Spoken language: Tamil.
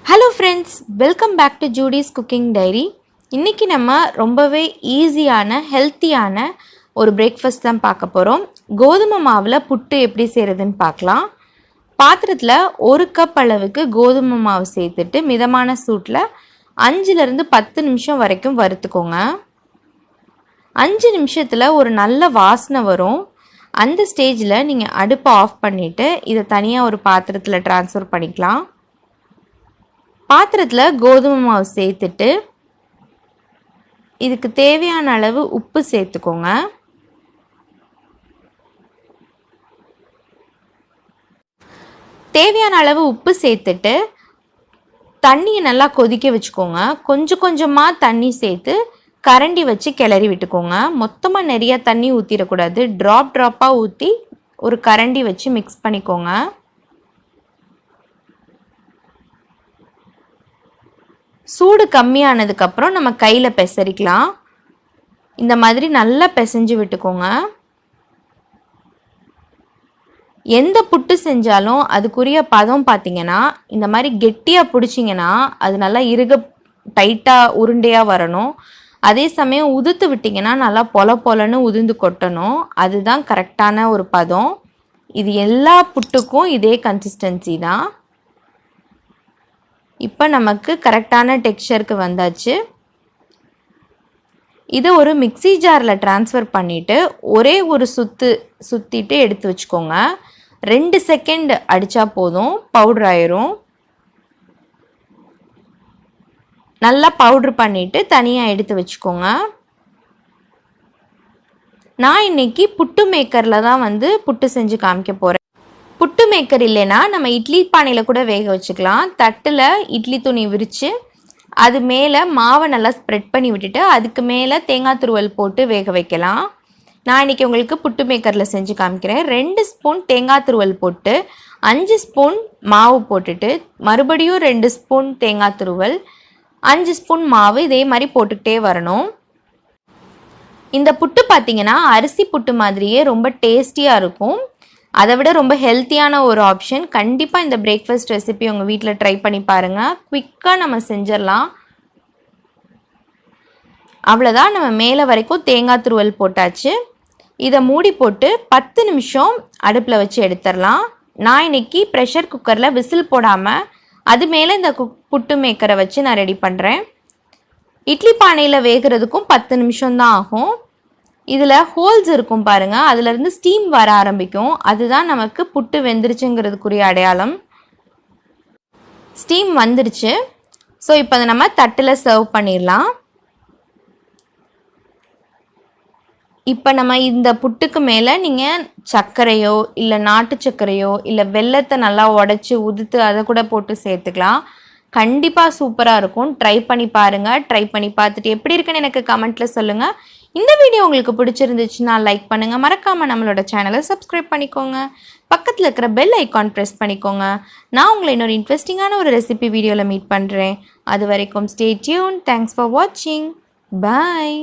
Hello friends, welcome back to Judy's Cooking Diary. இன்னைக்கு நம்ம ரொம்பவே ஈஸியான ஹெல்த்தியான ஒரு பிரேக்ஃபாஸ்ட் தான் பார்க்க போறோம். கோதுமை மாவுல புட்டு எப்படி செய்யறதுன்னு பார்க்கலாம். பாத்திரத்துல 1 கப் அளவுக்கு கோதுமை மாவு சேர்த்துட்டு மிதமான சூட்ல 5 ல இருந்து 10 நிமிஷம் வரைக்கும் வறுத்துக்கோங்க. 5 நிமிஷத்துல ஒரு நல்ல வாசனை வரும். அந்த ஸ்டேஜ்ல நீங்க அடுப்பை ஆஃப் பண்ணிட்டு இத தனியா ஒரு பாத்திரத்துல ட்ரான்ஸ்ஃபர் பண்ணிக்கலாம். பாத்திரத்தில் கோதுமை மாவு சேர்த்துட்டு இதுக்கு தேவையான அளவு உப்பு சேர்த்துக்கோங்க. தேவையான அளவு உப்பு சேர்த்துட்டு தண்ணியை நல்லா கொதிக்க வச்சுக்கோங்க. கொஞ்சம் கொஞ்சமாக தண்ணி சேர்த்து கரண்டி வச்சு கிளறி விட்டுக்கோங்க. மொத்தமாக நிறைய தண்ணி ஊற்றிடக்கூடாது. ட்ராப்பாக ஊற்றி ஒரு கரண்டி வச்சு மிக்ஸ் பண்ணிக்கோங்க. சூடு கம்மியானதுக்கப்புறம் நம்ம கையில் பிசறிக்கலாம். இந்த மாதிரி நல்லா பிசைஞ்சு விட்டுக்கோங்க. எந்த புட்டு செஞ்சாலும் அதுக்குரிய பதம் பார்த்தீங்கன்னா இந்த மாதிரி கெட்டியாக பிடிச்சிங்கன்னா அது நல்லா டைட்டாக உருண்டையாக வரணும். அதே சமயம் உதுத்து விட்டிங்கன்னா நல்லா பொலன்னு உதிர்ந்து கொட்டணும். அதுதான் கரெக்டான ஒரு பதம். இது எல்லா புட்டுக்கும் இதே கன்சிஸ்டன்சி தான். இப்போ நமக்கு கரெக்டான டெக்ஸ்சருக்கு வந்தாச்சு. இதை ஒரு மிக்ஸி ஜாரில் ட்ரான்ஸ்ஃபர் பண்ணிவிட்டு ஒரே ஒரு சுற்றிட்டு எடுத்து வச்சுக்கோங்க. 2 செகண்ட் அடித்தா போதும், பவுடர் ஆயிரும். நல்லா பவுட்ரு பண்ணிவிட்டு தனியாக எடுத்து வச்சுக்கோங்க. நான் இன்னைக்கு புட்டு மேக்கரில் தான் புட்டு செஞ்சு காமிக்க போகிறேன். புட்டு மேக்கர் இல்லைன்னா நம்ம இட்லி பானையில் கூட வேக வச்சுக்கலாம். தட்டில் இட்லி துணி விரித்து அது மேலே மாவை நல்லா ஸ்ப்ரெட் பண்ணி விட்டுட்டு அதுக்கு மேலே தேங்காய் துருவல் போட்டு வேக வைக்கலாம். நான் இன்றைக்கி உங்களுக்கு புட்டு மேக்கரில் செஞ்சு காமிக்கிறேன். 2 ஸ்பூன் தேங்காய் துருவல் போட்டு 5 ஸ்பூன் மாவு போட்டுட்டு மறுபடியும் 2 ஸ்பூன் தேங்காய் துருவல் 5 ஸ்பூன் மாவு இதே மாதிரி போட்டுக்கிட்டே வரணும். இந்த புட்டு பார்த்திங்கன்னா அரிசி புட்டு மாதிரியே ரொம்ப டேஸ்டியாக இருக்கும். அதை விட ரொம்ப ஹெல்த்தியான ஒரு ஆப்ஷன். கண்டிப்பாக இந்த பிரேக்ஃபாஸ்ட் ரெசிபி உங்கள் வீட்டில் ட்ரை பண்ணி பாருங்கள். குவிக்காக நம்ம செஞ்சிடலாம். அவ்வளோதான், நம்ம மேலே வரைக்கும் தேங்காய் துருவல் போட்டாச்சு. இதை மூடி போட்டு 10 நிமிஷம் அடுப்பில் வச்சு எடுத்துடலாம். நான் இன்னைக்கு ப்ரெஷர் குக்கரில் விசில் போடாமல் அது மேலே இந்த புட்டு மேக்கரை வச்சு நான் ரெடி பண்ணுறேன். இட்லி பானையில் வேகிறதுக்கும் 10 நிமிஷம் தான் ஆகும். இதில் ஹோல்ஸ் இருக்கும் பாருங்கள், அதுலேருந்து ஸ்டீம் வர ஆரம்பிக்கும். அதுதான் நமக்கு புட்டு வெந்துருச்சுங்கிறதுக்குரிய அடையாளம். ஸ்டீம் வந்துருச்சு. ஸோ இப்போ அதை நம்ம தட்டில் சர்வ் பண்ணிடலாம். இப்போ நம்ம இந்த புட்டுக்கு மேலே நீங்கள் சர்க்கரையோ இல்லை நாட்டு சர்க்கரையோ இல்லை வெல்லத்தை நல்லா உடச்சி உதுத்து அதை கூட போட்டு சேர்த்துக்கலாம். கண்டிப்பாக சூப்பராக இருக்கும். ட்ரை பண்ணி பாருங்கள். ட்ரை பண்ணி பார்த்துட்டு எப்படி இருக்குன்னு எனக்கு கமெண்ட்டில் சொல்லுங்கள். இந்த வீடியோ உங்களுக்கு பிடிச்சிருந்துச்சுன்னா லைக் பண்ணுங்கள். மறக்காமல் நம்மளோட சேனலை சப்ஸ்கிரைப் பண்ணிக்கோங்க. பக்கத்தில் இருக்கிற பெல் ஐக்கான் ப்ரெஸ் பண்ணிக்கோங்க. நான் உங்களை இன்னொரு இன்ட்ரெஸ்டிங்கான ஒரு ரெசிபி வீடியோவில் மீட் பண்ணுறேன். அது வரைக்கும் ஸ்டே டியூன். தேங்க்ஸ் ஃபார் வாட்சிங். பாய்.